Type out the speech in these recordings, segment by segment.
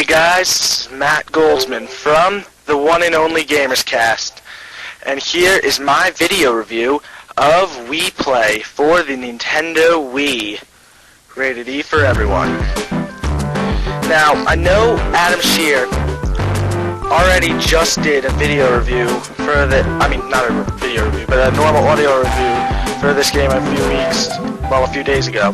guys, this is Matt Goldsman from the one and only GamersCast, and here is my video review of Wii Play for the Nintendo Wii, rated E for everyone. Now, I know Adam Shear already just did a video review for not a video review, but a normal audio review for this game a few days ago.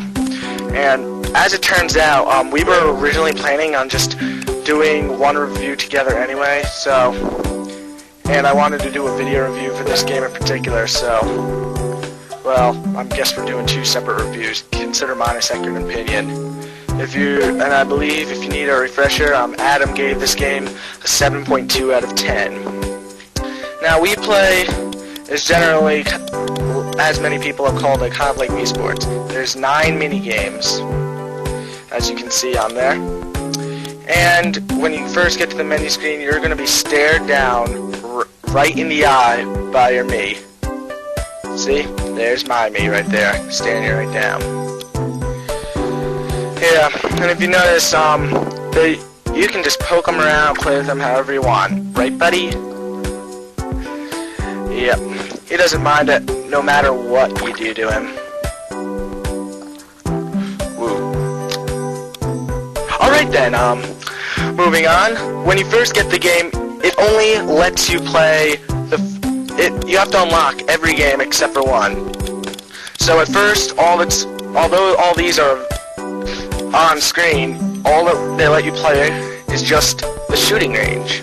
And as it turns out, we were originally planning on just doing one review together anyway, and I wanted to do a video review for this game in particular, so, well, I guess we're doing two separate reviews. Consider mine a second opinion. And I believe if you need a refresher, Adam gave this game a 7.2 out of 10. Now, Wii Play is generally, as many people have called it, kind of like Wii Sports. There's 9 mini-games, as you can see on there. And when you first get to the menu screen, you're going to be stared down right in the eye by your Mii. See? There's my Mii right there, staring you right down. Yeah, and if you notice, you can just poke them around, play with them however you want. Right, buddy? Yep. He doesn't mind it, no matter what you do to him. Alright then, moving on. When you first get the game, it only lets you play you have to unlock every game except for one. So at first, although all these are on screen, all that they let you play is just the shooting range.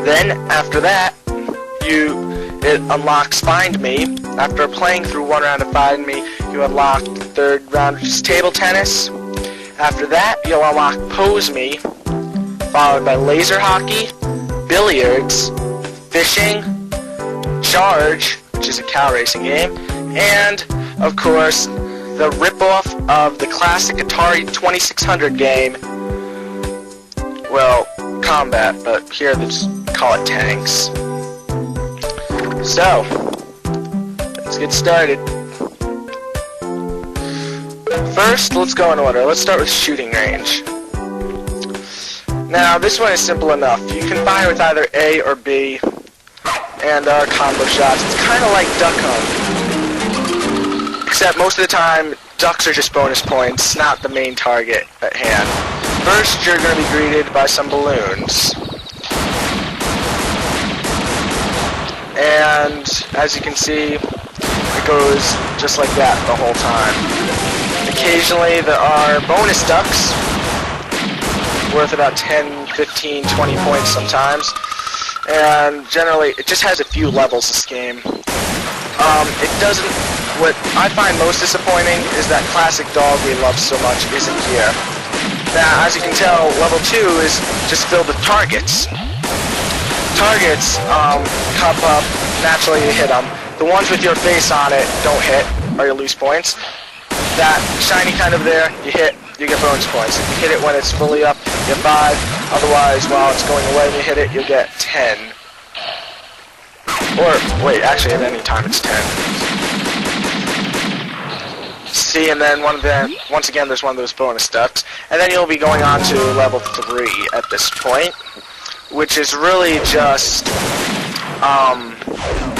Then, after that, it unlocks Find Me. After playing through one round of Find Me, you unlock the third round, which is Table Tennis. After that, you'll unlock Pose Me, followed by Laser Hockey, Billiards, Fishing, Charge, which is a cow racing game, and, of course, the rip-off of the classic Atari 2600 game, well, Combat, but here they just call it Tanks. So, let's get started. First, let's go in order. Let's start with shooting range. Now, this one is simple enough. You can fire with either A or B, and there are combo shots. It's kind of like Duck Hunt, except most of the time, ducks are just bonus points, not the main target at hand. First, you're going to be greeted by some balloons. And, as you can see, it goes just like that the whole time. Occasionally, there are bonus ducks, worth about 10, 15, 20 points sometimes. And generally, it just has a few levels, this game. What I find most disappointing is that classic dog we love so much isn't here. Now, as you can tell, level 2 is just filled with targets. Targets pop up, naturally you hit them. The ones with your face on it don't hit, or you lose points. That shiny kind of there, you hit, you get bonus points. If you hit it when it's fully up, you get 5. Otherwise, while it's going away and you hit it, you get 10. Or, wait, actually at any time it's 10. See, and then once again, there's one of those bonus ducks. And then you'll be going on to level 3 at this point, which is really just,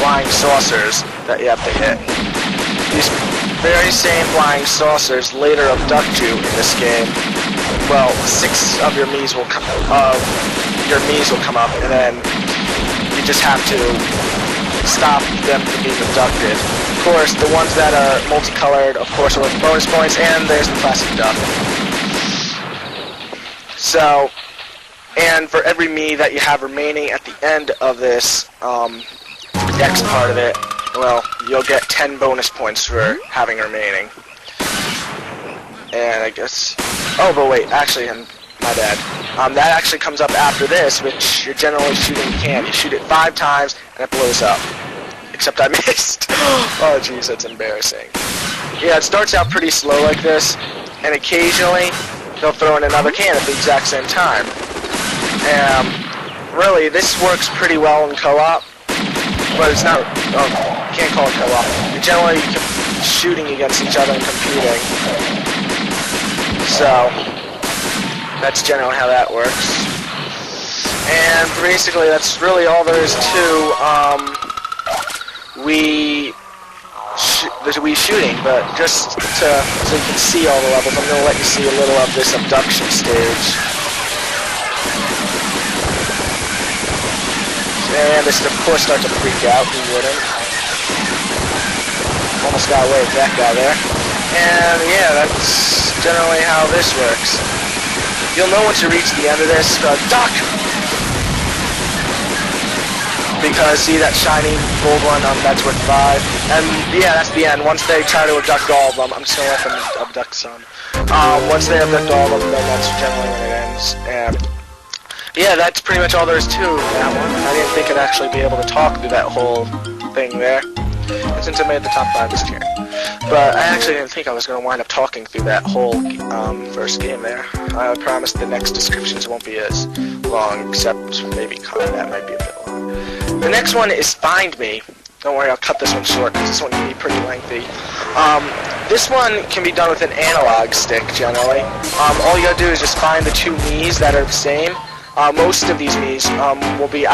flying saucers that you have to hit. These very same flying saucers later abduct you in this game. Well, 6 of your Miis will come up, and then you just have to stop them from being abducted. Of course, the ones that are multicolored, of course, are with bonus points, and there's the classic duck. So, and for every Mii that you have remaining at the end of this next part of it, well, you'll get 10 bonus points for having remaining. And I guess... Oh, but wait, actually, my bad. That actually comes up after this, which you're generally shooting can. You shoot it 5 times, and it blows up. Except I missed. Oh, jeez, that's embarrassing. Yeah, it starts out pretty slow like this, and occasionally they'll throw in another can at the exact same time. Really, this works pretty well in co-op, but it's not... Oh, you can't call it co-op. You're generally shooting against each other and competing. So, That's generally how that works. And basically, that's really all there is to Wii shooting. But just so you can see all the levels, I'm going to let you see a little of this abduction stage. And this, of course, starts to freak out. Who wouldn't? Almost got away with that guy there. And yeah, that's generally how this works. You'll know once you reach the end of this, duck! Because, see that shiny gold one, that's worth 5. And yeah, that's the end. Once they try to abduct all of them, I'm just going to let them abduct some. Once they abduct all of them, then that's generally when it ends. And yeah, that's pretty much all there is to that one. I didn't think I'd actually be able to talk through that whole thing there. And since I made the top 5 this year. But I actually didn't think I was going to wind up talking through that whole first game there. I promise the next descriptions won't be as long, except maybe combat might be a bit long. The next one is Find Me. Don't worry, I'll cut this one short, because this one can be pretty lengthy. This one can be done with an analog stick, generally. All you gotta do is just find the 2 Miis that are the same. Most of these Miis will be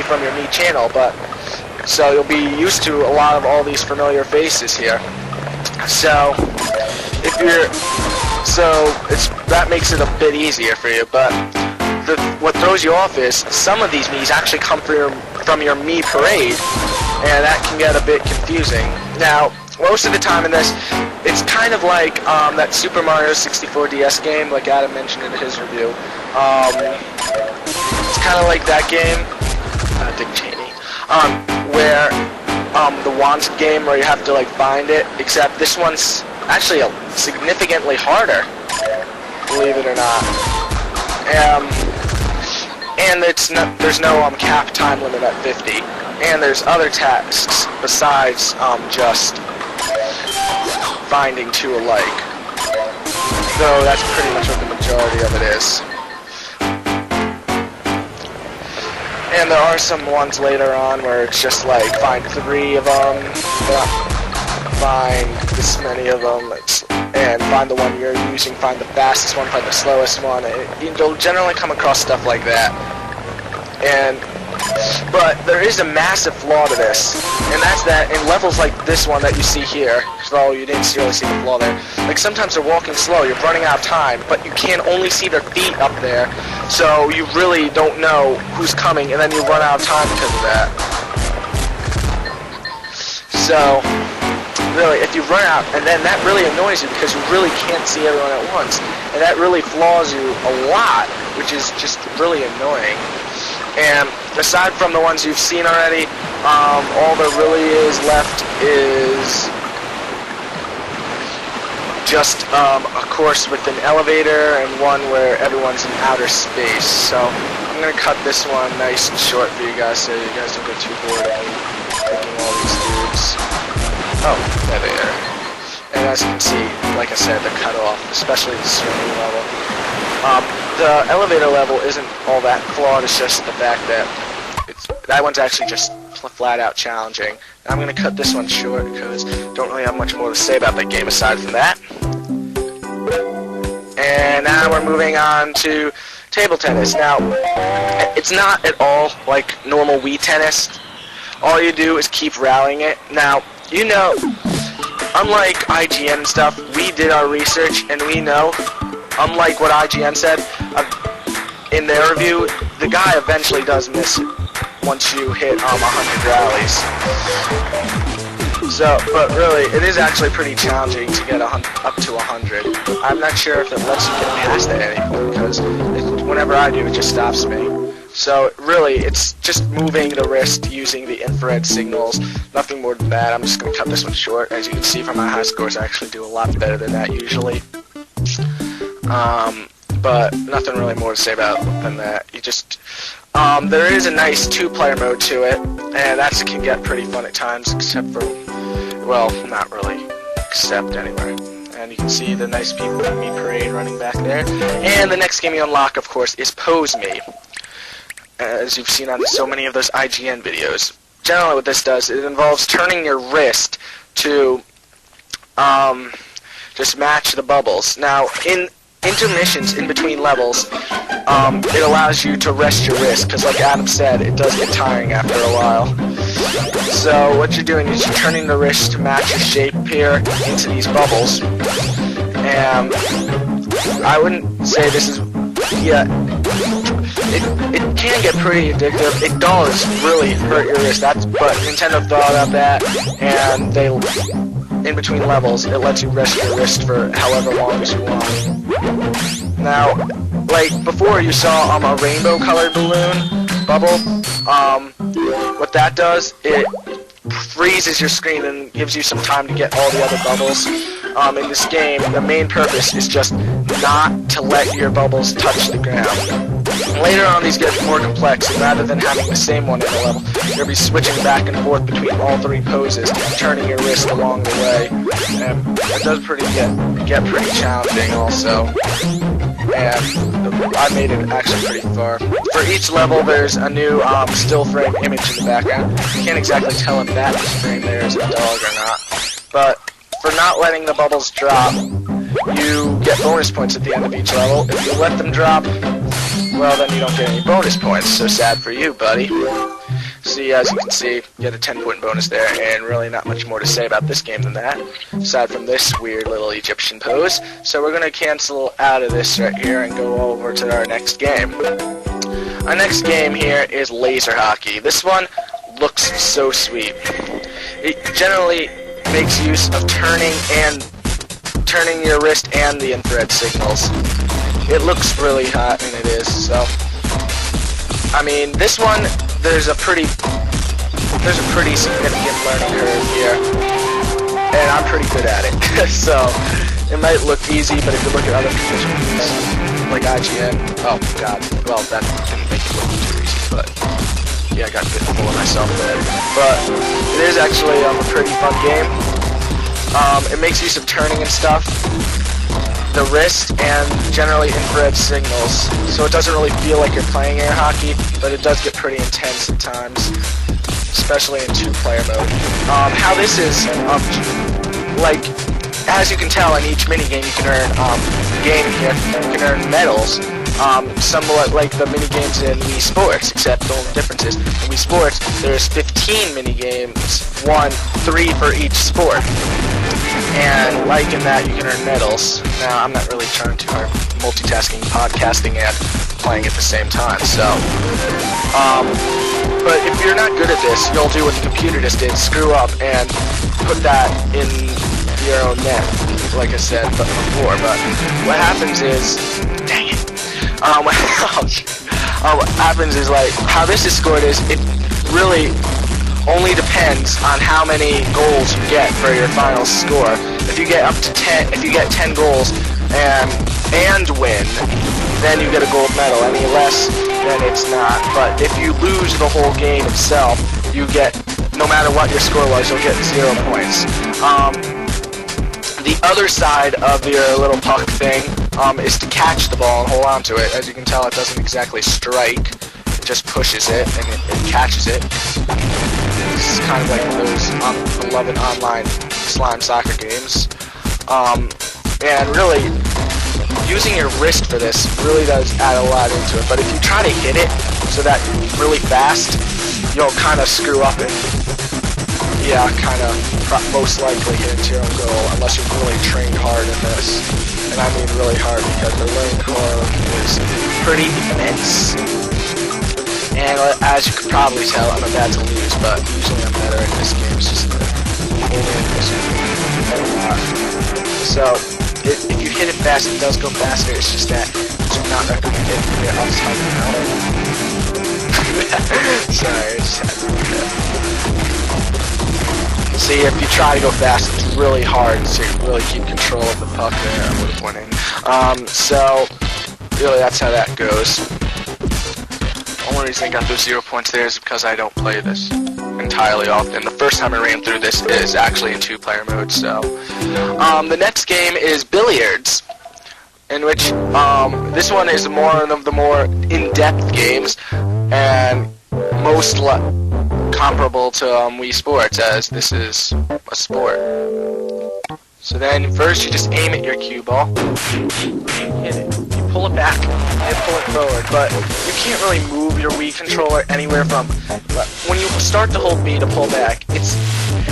from your Mii channel, but so you'll be used to a lot of all these familiar faces here. So if you're that makes it a bit easier for you. But what throws you off is some of these Miis actually come from your Mii parade, and that can get a bit confusing. Now, most of the time in this, it's kind of like that Super Mario 64 DS game, like Adam mentioned in his review. It's kind of like that game, Dick Cheney, where the Wands game where you have to like find it, except this one's actually significantly harder, believe it or not. And there's no cap time limit at 50, and there's other tasks besides just finding 2 alike. Though that's pretty much what the majority of it is. And there are some ones later on where it's just like find 3 of them, find this many of them, and find the one you're using, find the fastest one, find the slowest one. You'll generally come across stuff like that. But there is a massive flaw to this, and that's that in levels like this one that you see here, though you didn't really see the flaw there, like sometimes they're walking slow, you're running out of time, but you can only see their feet up there, so you really don't know who's coming, and then you run out of time because of that. So, really, if you run out, and then that really annoys you because you really can't see everyone at once, and that really flaws you a lot, which is just really annoying. And aside from the ones you've seen already, all there really is left is just a course with an elevator and one where everyone's in outer space. So I'm going to cut this one nice and short for you guys so you guys don't get too bored of me picking all these dudes. Oh, there they are. And as you can see, like I said, they're cut off, especially the swimming level. The elevator level isn't all that flawed, it's just the fact that that one's actually just flat out challenging. And I'm going to cut this one short because I don't really have much more to say about that game aside from that. And now we're moving on to table tennis. Now, it's not at all like normal Wii tennis. All you do is keep rallying it. Now, you know, unlike IGN and stuff, we did our research and we know, unlike what IGN said in their review, the guy eventually does miss it once you hit 100 rallies. So, but really, it is actually pretty challenging to get up to 100. I'm not sure if it lets you get past that anymore, because whenever I do, it just stops me. So, really, it's just moving the wrist using the infrared signals, nothing more than that. I'm just going to cut this one short. As you can see from my high scores, I actually do a lot better than that usually. But nothing really more to say about than that. You just, there is a nice 2-player mode to it, and that can get pretty fun at times, except for, well, not really, except anyway. And you can see the nice people in Mii Parade running back there. And the next game you unlock, of course, is Pose Me, as you've seen on so many of those IGN videos. Generally what this does, it involves turning your wrist to just match the bubbles. Now, in intermissions in between levels, it allows you to rest your wrist, because like Adam said, it does get tiring after a while. So what you're doing is you're turning the wrist to match your shape here into these bubbles, and I wouldn't say this is, yeah, it can get pretty addictive. It does really hurt your wrist, but Nintendo thought of that, and they, in between levels, it lets you rest your wrist for however long as you want. Now, like before you saw a rainbow colored balloon bubble, what that does, it freezes your screen and gives you some time to get all the other bubbles. In this game, the main purpose is just not to let your bubbles touch the ground. Later on, these get more complex, and rather than having the same one in the level, you'll be switching back and forth between all three poses, turning your wrist along the way, and it does get pretty challenging also. And I made it actually pretty far. For each level, there's a new still frame image in the background. You can't exactly tell if that frame there is a dog or not, but for not letting the bubbles drop, you get bonus points at the end of each level. If you let them drop, well, then you don't get any bonus points. So sad for you, buddy. See, as you can see, you get a 10-point bonus there, and really not much more to say about this game than that, aside from this weird little Egyptian pose. So we're going to cancel out of this right here and go over to our next game. Our next game here is laser hockey. This one looks so sweet. It generally makes use of turning your wrist and the infrared signals. It looks really hot, and it is, so I mean, this one there's a pretty significant learning curve here, and I'm pretty good at it. So it might look easy, but if you look at other competitions like IGN, oh god, well that didn't make it look too easy, but yeah, I got a bit full of myself there. But it is actually a pretty fun game. It makes use of turning and stuff, the wrist, and generally infrared signals. So it doesn't really feel like you're playing air hockey, but it does get pretty intense at times, especially in two-player mode. How this is, like, as you can tell, in each minigame you can earn, you can earn medals. Somewhat like the minigames in Wii Sports, except the only difference is, in Wii Sports, there's 15 minigames, 3 for each sport. And like in that, you can earn medals. Now, I'm not really trying too hard multitasking, podcasting, and playing at the same time, so. But if you're not good at this, you'll do what the computer just did, screw up and put that in your own net, like I said before. But what happens is, dang it. What happens is, like, how this is scored is, it really only depends on how many goals you get for your final score. If you get up to 10, if you get 10 goals and win, then you get a gold medal. Any less, then it's not. But if you lose the whole game itself, you get, no matter what your score was, you'll get 0 points. The other side of your little puck thing is to catch the ball and hold on to it. As you can tell, it doesn't exactly strike. It just pushes it and it catches it. It's kind of like those beloved online slime soccer games. And really, using your wrist for this really does add a lot into it. But if you try to hit it so that really fast, you'll kind of screw up it. Yeah, kind of most likely hit into your own goal unless you've really trained hard in this. And I mean really hard, because the learning curve is pretty immense. And as you could probably tell, I'm bad to lose, but usually I'm better at this game. It's just only in this one. So, if you hit it fast, it does go faster. It's just that it's not recommended. Yeah, I'll just help you out. Sorry, I just had to do that. See, if you try to go fast, it's really hard to really keep control of the puck there. I would have went in. So, really, that's how that goes. The only reason I got those 0 points there is because I don't play this entirely often. The first time I ran through this is actually in two-player mode, so. The next game is Billiards, in which, this one is one of the more in-depth games, and most comparable to Wii Sports, as this is a sport. So then first you just aim at your cue ball, hit it. You pull it back, and pull it forward, but you can't really move your Wii controller anywhere from. When you start to hold B to pull back, it's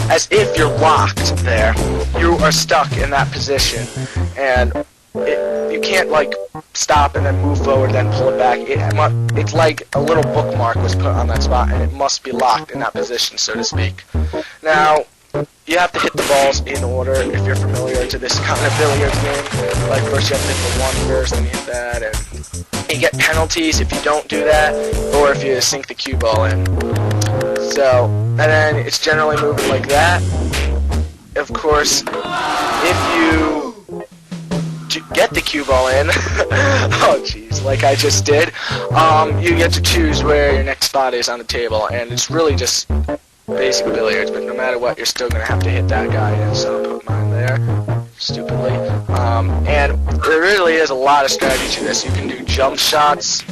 as if you're locked there. You are stuck in that position, and you can't like stop and then move forward, then pull it back. It's like a little bookmark was put on that spot, and it must be locked in that position, so to speak. Now, you have to hit the balls in order if you're familiar to this kind of billiards game. Like first you have to hit the one first, then you hit that, and you get penalties if you don't do that, or if you sink the cue ball in. So, and then it's generally moving like that. Of course, if you get the cue ball in, oh jeez, like I just did, you get to choose where your next spot is on the table, and it's really just basic billiards, but no matter what, you're still going to have to hit that guy in, so I'll put mine there, stupidly. And there really is a lot of strategy to this. You can do jump shots,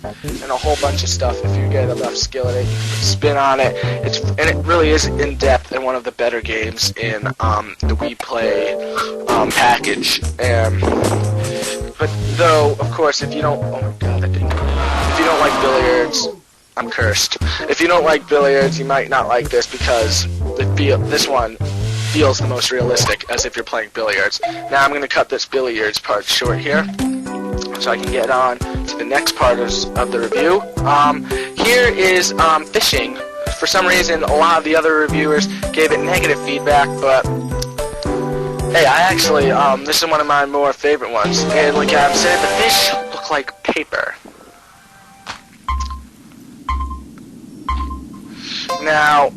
and a whole bunch of stuff if you get enough skill at it. You can spin on it, and it really is in-depth and one of the better games in the Wii Play package. But though, of course, if you don't, oh my god, if you don't like billiards, I'm cursed. If you don't like billiards, you might not like this because this one feels the most realistic, as if you're playing billiards. Now I'm going to cut this billiards part short here, so I can get on to the next part of the review. Here is fishing. For some reason, a lot of the other reviewers gave it negative feedback, but hey, I actually, this is one of my more favorite ones. And like I've said, the fish look like paper. Now,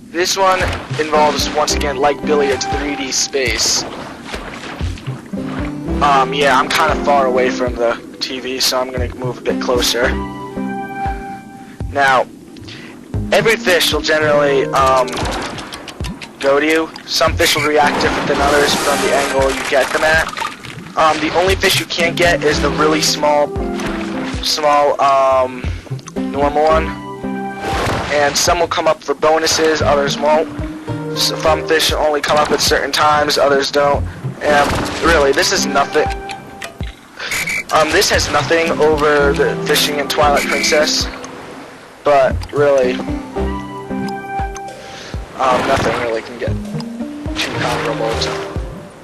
this one involves, once again, like billiards, 3D space. Yeah, I'm kind of far away from the TV, so I'm going to move a bit closer. Now, every fish will generally go to you. Some fish will react different than others from the angle you get them at. The only fish you can't get is the really small normal one. And some will come up for bonuses, others won't. Some fish only come up at certain times, others don't. And really, this is nothing. This has nothing over the fishing in Twilight Princess, but really, nothing really can get too comparable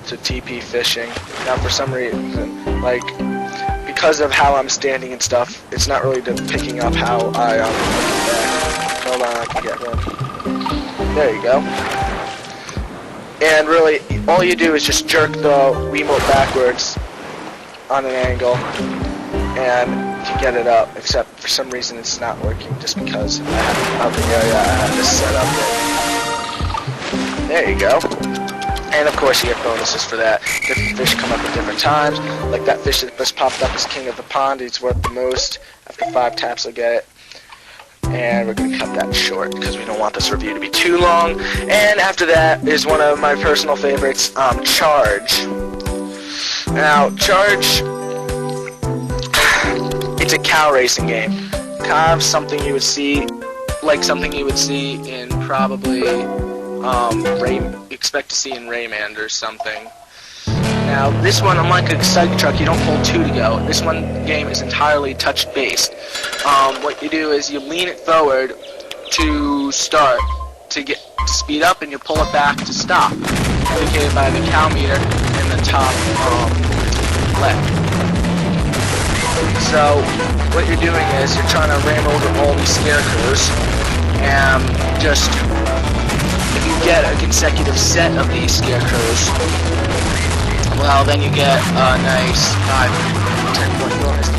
to TP fishing. Now, for some reason, like, because of how I'm standing and stuff, it's not really picking up how I back. Hold on, I can get one. There you go. And really, all you do is just jerk the Wiimote backwards on an angle, and you get it up, except for some reason it's not working, just because I have the area I have this set up in. There you go. And of course you get bonuses for that. Different fish come up at different times. Like that fish that just popped up as king of the pond, he's worth the most. After 5 taps he'll get it. And we're going to cut that short because we don't want this review to be too long. And after that is one of my personal favorites, Charge. Now, Charge, it's a cow racing game. Kind of something you would see, like something you would see in probably, expect to see in Rayman or something. Now, this one, unlike a Psych Truck, you don't pull 2 to go. This one game is entirely touch-based. What you do is you lean it forward to start, to speed up, and you pull it back to stop, indicated by the cow meter in the top left. So, what you're doing is you're trying to ram over all these scarecrows, and just, if you get a consecutive set of these scarecrows, well, then you get a nice 10-point bonus.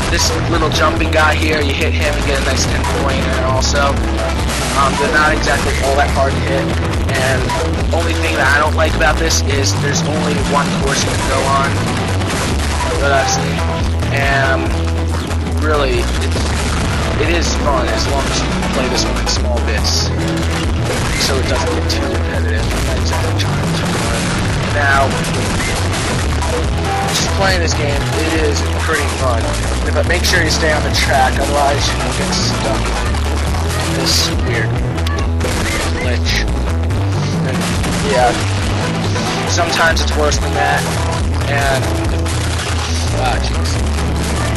This little jumping guy here, you hit him, you get a nice 10-point, and also, they're not exactly all that hard to hit, and the only thing that I don't like about this is there's only one course you can go on that I've seen, and really, it is fun as long as you can play this one in small bits, so it doesn't get too repetitive. I'm not exactly trying to learn. Now, just playing this game, it is pretty fun. But make sure you stay on the track, otherwise you will get stuck in this weird glitch. And, yeah, Sometimes it's worse than that, and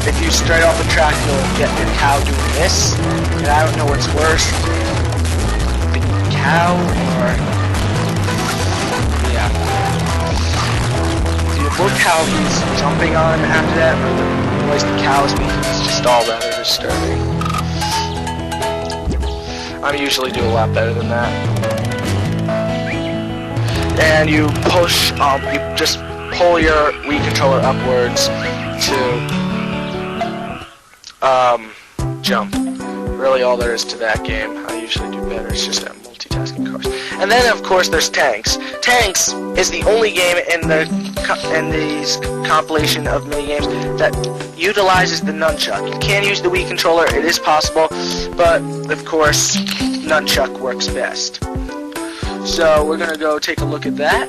if you stray off the track, you'll get your cow doing this, and I don't know what's worse, the cow or, yeah. Do you look how he's jumping on him after that, or the place the cow is being, it's just all rather disturbing. I usually do a lot better than that. And you push, you just pull your Wii controller upwards to jump. Really all there is to that game. I usually do better. It's just that multitasking course. And then of course there's Tanks. Tanks is the only game in these compilation of minigames that utilizes the nunchuck. You can use the Wii controller, it is possible, but of course nunchuck works best. So we're gonna go take a look at that.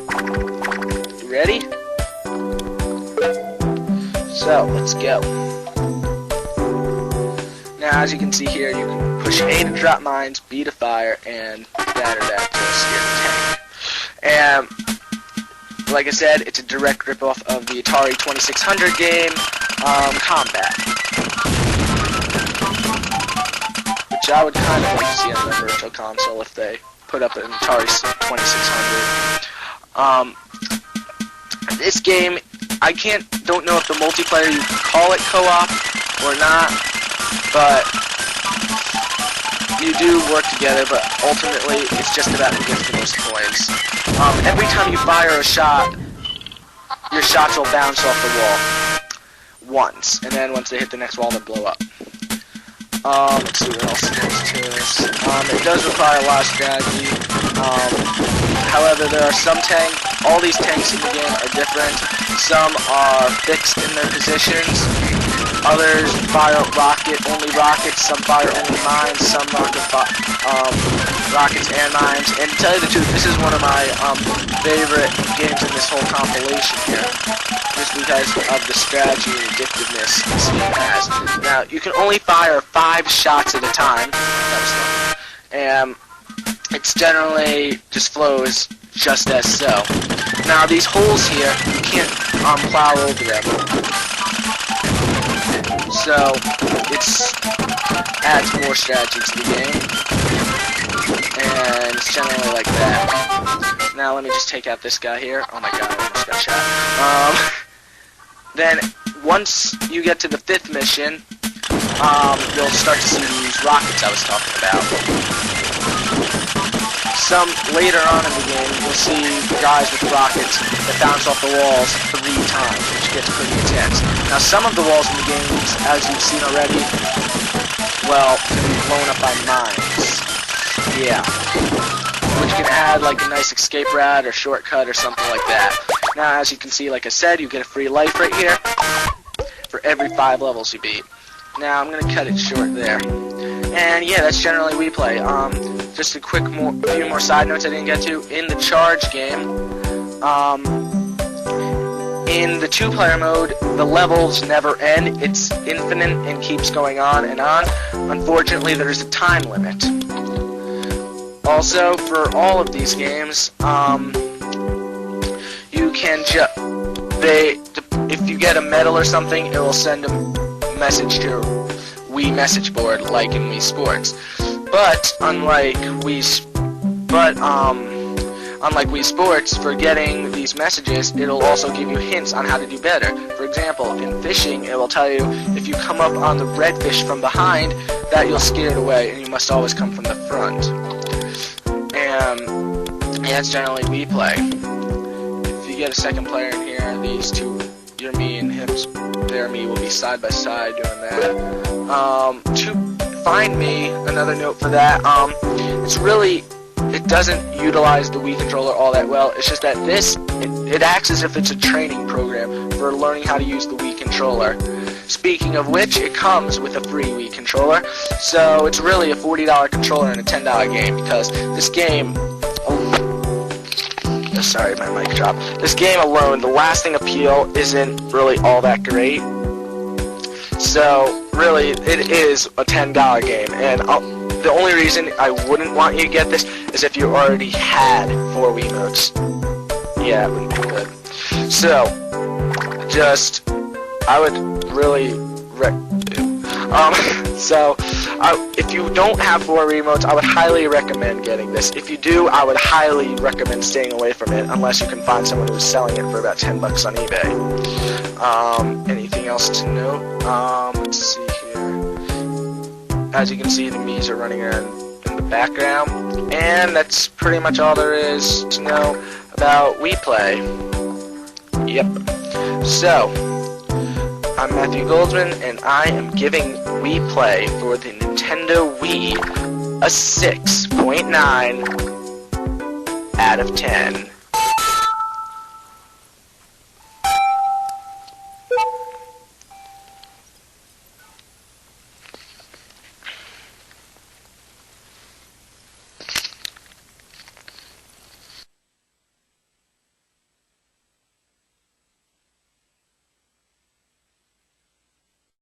You ready? So let's go. Now, as you can see here, you can push A to drop mines, B to fire, and that or that to steer the tank. And, like I said, it's a direct ripoff of the Atari 2600 game, Combat. Which I would kind of like to see on the Virtual Console if they put up an Atari 2600. This game, I don't know if the multiplayer, you can call it co-op or not. But you do work together, but ultimately it's just about who gets the most coins. Every time you fire a shot, your shots will bounce off the wall once, and then once they hit the next wall, they'll blow up. Let's see what else there is to this. It does require a lot of strategy. However, there are all these tanks in the game are different. Some are fixed in their positions. Others fire only rockets, some fire only mines, some rockets and mines. And to tell you the truth, this is one of my favorite games in this whole compilation here, just because of the strategy and addictiveness this game has. Now, you can only fire 5 shots at a time, and it's generally just flows just as so. Now, these holes here, you can't plow over them. So, it adds more strategy to the game, and it's generally like that. Now let me just take out this guy here. Oh my god, I almost got shot. Then, once you get to the 5th mission, you'll start to see these rockets I was talking about. Later on in the game, you'll see guys with rockets that bounce off the walls 3 times, which gets pretty intense. Now, some of the walls in the games, as you've seen already, well, can be blown up by mines. Yeah. Which can add, like, a nice escape route or shortcut or something like that. Now, as you can see, like I said, you get a free life right here for every 5 levels you beat. Now, I'm going to cut it short there. And, yeah, that's generally Wii Play. Just a few more side notes I didn't get to. In the Charge game, in the 2-player mode, the levels never end. It's infinite and keeps going on and on. Unfortunately, there's a time limit. Also, for all of these games, you can if you get a medal or something, it will send a message to your Wii message board, like in Wii Sports. But unlike Wii Sports, for getting these messages, it'll also give you hints on how to do better. For example, in fishing, it will tell you if you come up on the redfish from behind, that you'll scare it away, and you must always come from the front. And that's generally Wii Play. If you get a second player in here, these two, your me and their me, will be side by side doing that. To find me, another note for that, it doesn't utilize the Wii controller all that well. It's just that it acts as if it's a training program for learning how to use the Wii controller. Speaking of which, it comes with a free Wii controller, so it's really a $40 controller and a $10 game, because this game, sorry, my mic dropped. This game alone, the lasting appeal isn't really all that great. So, really, it is a $10 game, and the only reason I wouldn't want you to get this is if you already had 4 Wiimotes. Yeah, it wouldn't be good. So, I would really if you don't have 4 remotes, I would highly recommend getting this. If you do, I would highly recommend staying away from it, unless you can find someone who's selling it for about $10 on eBay. Anything else to note? Let's see here. As you can see, the Mii's are running around in the background, and that's pretty much all there is to know about Wii Play. Yep. So, I'm Matthew Goldsman, and I am giving Wii Play for the Nintendo Wii a 6.9 out of 10.